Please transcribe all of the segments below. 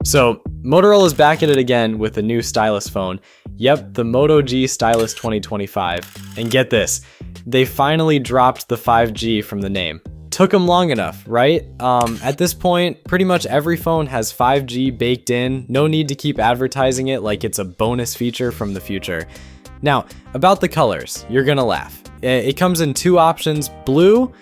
So Motorola's back at it again with a new stylus phone. Yep, the Moto G Stylus 2025. And get this, they finally dropped the 5G from the name. Took them long enough, right? At this point, pretty much every phone has 5G baked in. No need to keep advertising it like it's a bonus feature from the future. Now, about the colors, you're gonna laugh. It comes in two options, blue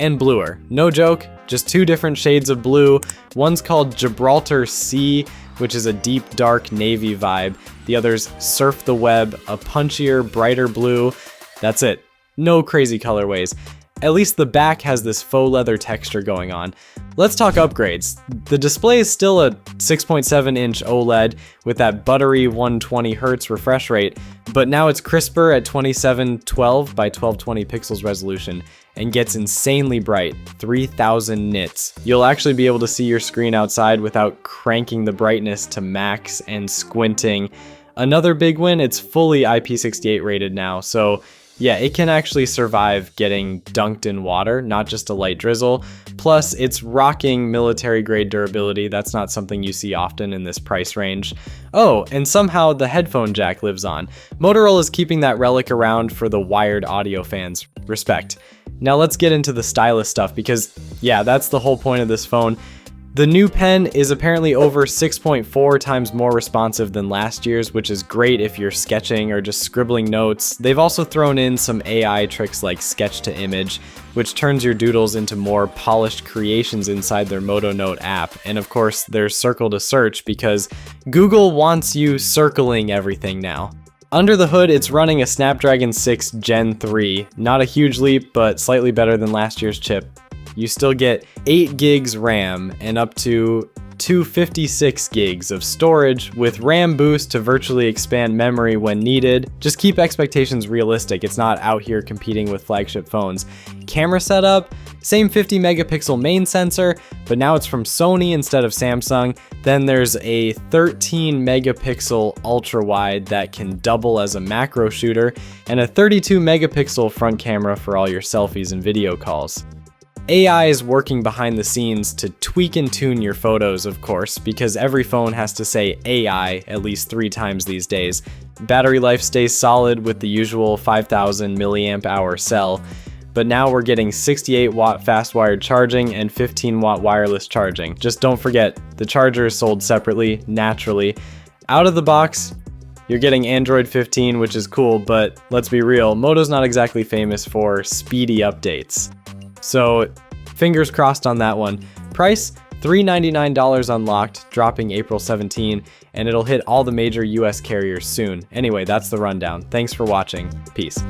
and bluer. No joke, just two different shades of blue. One's called Gibraltar Sea, which is a deep, dark navy vibe. The other's Surf the Web, a punchier, brighter blue. That's it. No crazy colorways. At least the back has this faux leather texture going on. Let's talk upgrades. The display is still a 6.7-inch OLED with that buttery 120Hz refresh rate, but now it's crisper at 2712 by 1220 pixels resolution and gets insanely bright, 3000 nits. You'll actually be able to see your screen outside without cranking the brightness to max and squinting. Another big win, it's fully IP68 rated now, so yeah, it can actually survive getting dunked in water, not just a light drizzle. Plus, it's rocking military-grade durability. That's not something you see often in this price range. Oh, and somehow the headphone jack lives on. Motorola is keeping that relic around for the wired audio fans. Respect. Now let's get into the stylus stuff because, yeah, that's the whole point of this phone. The new pen is apparently over 6.4 times more responsive than last year's, which is great if you're sketching or just scribbling notes. They've also thrown in some AI tricks like sketch to image, which turns your doodles into more polished creations inside their Moto Note app. And of course, there's circle to search because Google wants you circling everything now. Under the hood, it's running a Snapdragon 6 Gen 3. Not a huge leap, but slightly better than last year's chip. You still get 8 gigs RAM and up to 256 gigs of storage with RAM boost to virtually expand memory when needed. Just keep expectations realistic. It's not out here competing with flagship phones. Camera setup, same 50 megapixel main sensor, but now it's from Sony instead of Samsung. Then there's a 13 megapixel ultra wide that can double as a macro shooter and a 32 megapixel front camera for all your selfies and video calls. AI is working behind the scenes to tweak and tune your photos, of course, because every phone has to say AI at least 3 times these days. Battery life stays solid with the usual 5000 milliamp hour cell, but now we're getting 68 watt fast wired charging and 15 watt wireless charging. Just don't forget, the charger is sold separately, naturally. Out of the box, you're getting Android 15, which is cool, but let's be real, Moto's not exactly famous for speedy updates. So fingers crossed on that one. Price, $399 unlocked, dropping April 17, and it'll hit all the major US carriers soon. Anyway, that's the rundown. Thanks for watching. Peace.